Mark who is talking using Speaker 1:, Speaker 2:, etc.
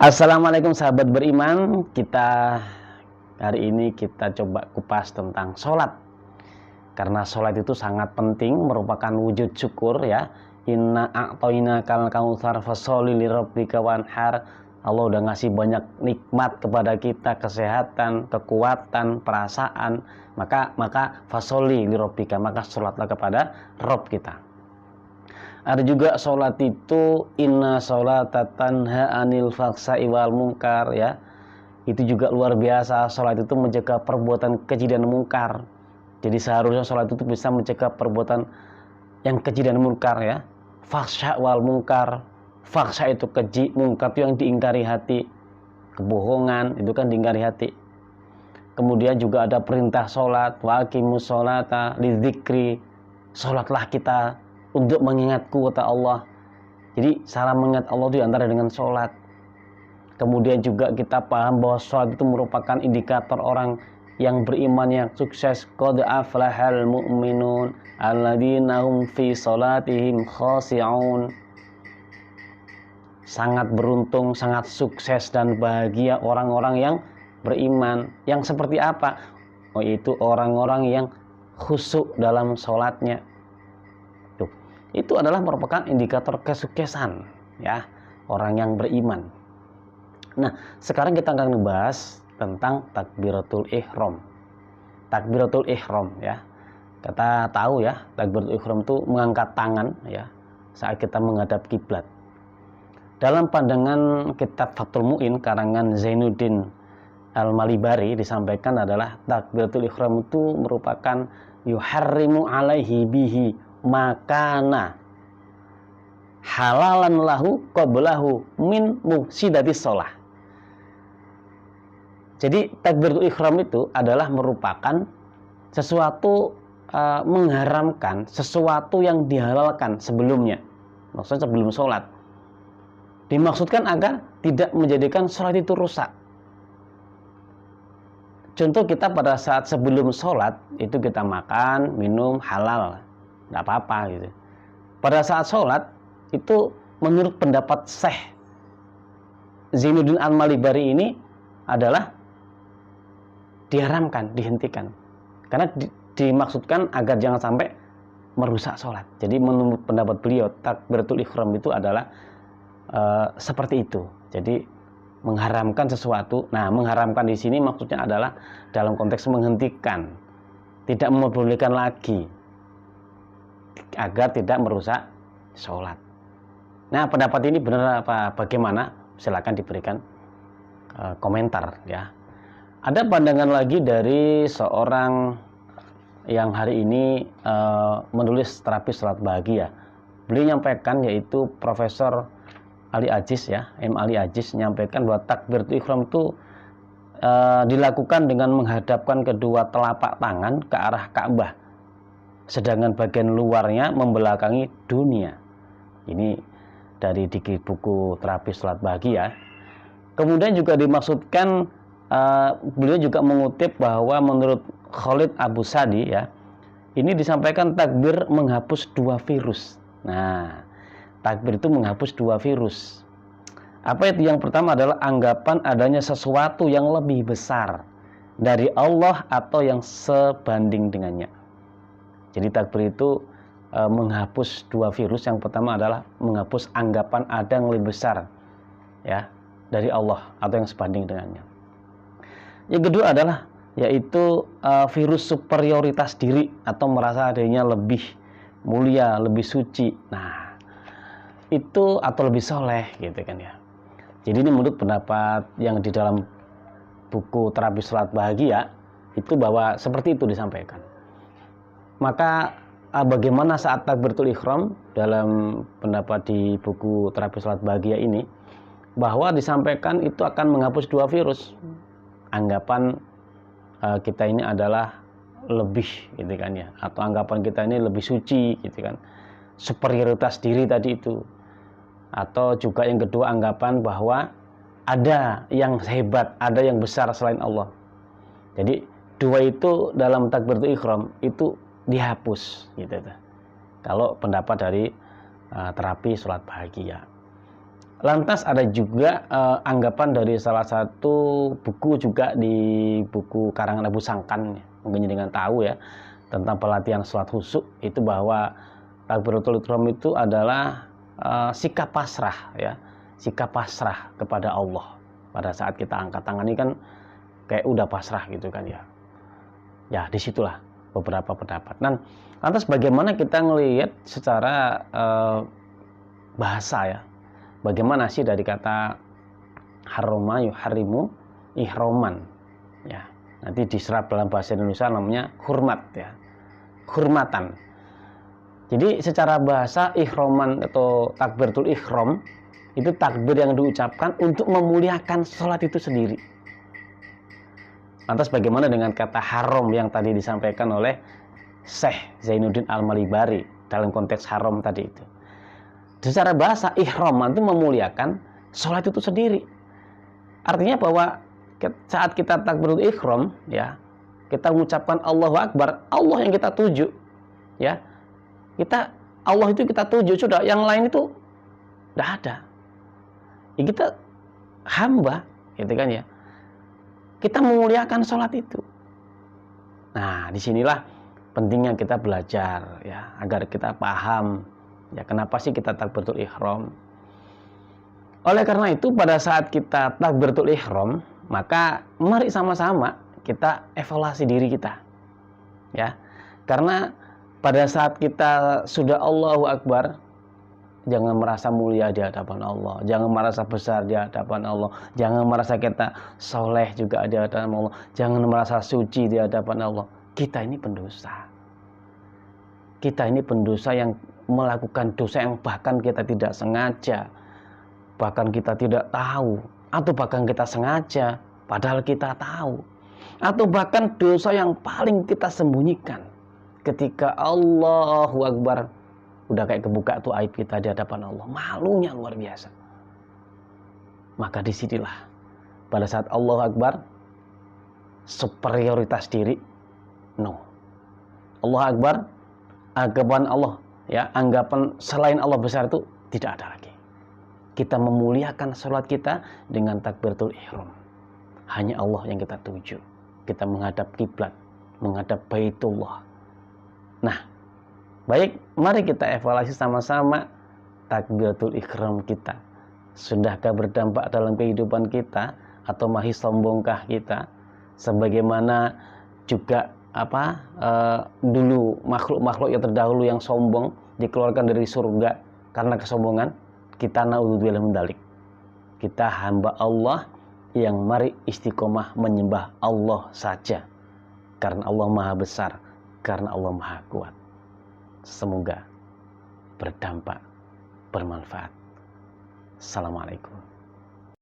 Speaker 1: Assalamualaikum sahabat beriman. Hari ini kita coba kupas tentang sholat. Karena sholat itu sangat penting, merupakan wujud syukur ya. Inna a'toinakal kautsar fasholli lirabbika wanhar. Allah udah ngasih banyak nikmat kepada kita, kesehatan, kekuatan, perasaan. Maka fasholli lirabbika, maka sholatlah kepada Rabb kita. Ada juga sholat itu inna sholata tanha anil faksai wal munkar ya. Itu juga luar biasa. Sholat itu mencegah perbuatan keji dan mungkar. Jadi seharusnya sholat itu bisa mencegah perbuatan yang keji dan mungkar ya. Faksha wal munkar. Faksha itu keji, mungkar itu yang diingkari hati. Kebohongan itu kan diingkari hati. Kemudian juga ada perintah sholat, wa aqimus sholata lidzikri. Sholatlah kita untuk mengingatku, kata Allah. Jadi cara mengingat Allah itu antara dengan sholat. Kemudian juga kita paham bahwa sholat itu merupakan indikator orang yang beriman yang sukses. Qad aflahal mu'minun alladzina hum fi sholatihim khashi'un. Sangat beruntung, sangat sukses dan bahagia orang-orang yang beriman. Yang seperti apa? Oh, itu orang-orang yang khusyuk dalam sholatnya. Itu adalah merupakan indikator kesuksesan ya orang yang beriman. Nah, sekarang kita akan membahas tentang takbiratul ihram. Takbiratul ihram ya. Kita tahu ya, takbiratul ihram itu mengangkat tangan ya saat kita menghadap kiblat. Dalam pandangan kitab Fathul Mu'in karangan Zainuddin Al-Malibari disampaikan adalah takbiratul ihram itu merupakan yuharrimu alaihi bihi makana halalan lahu qablahu min mufsidatis shalah. Jadi takbiratul ihram itu adalah merupakan sesuatu mengharamkan sesuatu yang dihalalkan sebelumnya. Maksudnya sebelum sholat. Dimaksudkan agar tidak menjadikan sholat itu rusak. Contoh kita pada saat sebelum sholat itu kita makan, minum halal, nggak apa-apa gitu. Pada saat sholat itu menurut pendapat Syekh Zainuddin Al-Malibari ini adalah diharamkan, dihentikan. Karena dimaksudkan agar jangan sampai merusak sholat. Jadi menurut pendapat beliau takbiratul ihram itu adalah seperti itu. Jadi mengharamkan sesuatu. Nah, mengharamkan di sini maksudnya adalah dalam konteks menghentikan, tidak memperbolehkan lagi agar tidak merusak sholat. Nah, pendapat ini benar apa bagaimana? Silakan diberikan komentar ya. Ada pandangan lagi dari seorang yang hari ini menulis terapi sholat bahagia. Beliau menyampaikan, yaitu Profesor Ali Aziz ya, M. Ali Aziz menyampaikan bahwa takbiratul ihram itu dilakukan dengan menghadapkan kedua telapak tangan ke arah Ka'bah, sedangkan bagian luarnya membelakangi dunia. Ini dari buku terapi sholat bahagia. Kemudian juga dimaksudkan, beliau juga mengutip bahwa menurut Khalid Abu Sadi ya, ini disampaikan takbir menghapus dua virus. Nah, takbir itu menghapus dua virus. Apa itu? Yang pertama adalah anggapan adanya sesuatu yang lebih besar dari Allah atau yang sebanding dengannya. Jadi takbir itu menghapus dua virus. Yang pertama adalah menghapus anggapan ada yang lebih besar ya dari Allah atau yang sebanding dengannya. Yang kedua adalah yaitu virus superioritas diri atau merasa dirinya lebih mulia, lebih suci. Nah, itu atau lebih soleh gitu kan ya. Jadi ini menurut pendapat yang di dalam buku terapi sholat bahagia itu bahwa seperti itu disampaikan. Maka bagaimana saat takbiratul ihram dalam pendapat di buku terapi sholat bahagia ini, bahwa disampaikan itu akan menghapus dua virus. Anggapan kita ini adalah lebih gitu kan ya, atau anggapan kita ini lebih suci gitu kan, superioritas diri tadi itu. Atau juga yang kedua anggapan bahwa ada yang hebat, ada yang besar selain Allah. Jadi dua itu dalam takbiratul ihram itu dihapus gitu. Kalau pendapat dari terapi sholat bahagia. Lantas ada juga anggapan dari salah satu buku juga di buku karangan Abu Sangkan, mungkin dengan tahu ya, tentang pelatihan sholat khusyuk itu, bahwa takbiratul ihram itu adalah sikap pasrah ya, sikap pasrah kepada Allah. Pada saat kita angkat tangan ini kan kayak udah pasrah gitu kan ya. Ya disitulah beberapa pendapat. Dan lantas bagaimana kita ngelihat secara bahasa ya, bagaimana sih dari kata haroma yuharimu ihroman ya, nanti diserap dalam bahasa Indonesia namanya hormat ya, hormatan. Jadi secara bahasa ihroman atau takbiratul ihram itu takbir yang diucapkan untuk memuliakan sholat itu sendiri. Lantas bagaimana dengan kata haram yang tadi disampaikan oleh Syekh Zainuddin Al-Malibari dalam konteks haram tadi itu? Secara bahasa ihram itu memuliakan sholat itu sendiri. Artinya bahwa saat kita takbiratul ihram ya, kita mengucapkan Allahu Akbar, Allah yang kita tuju ya. Allah itu kita tuju, sudah, yang lain itu tidak ada. Ya, kita hamba gitu kan ya. Kita memuliakan sholat itu. Nah, disinilah pentingnya kita belajar ya, agar kita paham ya kenapa sih kita takbiratul ihram. Oleh karena itu pada saat kita takbiratul ihram, maka mari sama-sama kita evaluasi diri kita. Ya. Karena pada saat kita sudah Allahu Akbar, jangan merasa mulia di hadapan Allah, jangan merasa besar di hadapan Allah, jangan merasa kita soleh juga di hadapan Allah, jangan merasa suci di hadapan Allah. Kita ini pendosa. Kita ini pendosa yang melakukan dosa yang bahkan kita tidak sengaja, bahkan kita tidak tahu, atau bahkan kita sengaja padahal kita tahu, atau bahkan dosa yang paling kita sembunyikan. Ketika Allahu Akbar, udah kayak kebuka tuh aib kita di hadapan Allah, malunya luar biasa. Maka disinilah pada saat Allahu Akbar, superioritas diri no. Allahu Akbar, anggapan Allah ya, anggapan selain Allah besar itu tidak ada lagi. Kita memuliakan sholat kita dengan takbiratul ihram. Hanya Allah yang kita tuju. Kita menghadap kiblat, menghadap Baitullah. Nah, baik, mari kita evaluasi sama-sama takbiratul ihram kita. Sudahkah berdampak dalam kehidupan kita, atau masih sombongkah kita? Sebagaimana juga dulu makhluk-makhluk yang terdahulu yang sombong dikeluarkan dari surga karena kesombongan. Kita naudzubillah min dzalik. Kita hamba Allah yang mari istiqomah menyembah Allah saja, karena Allah Maha Besar, karena Allah Maha Kuat. Semoga berdampak, bermanfaat. Assalamualaikum.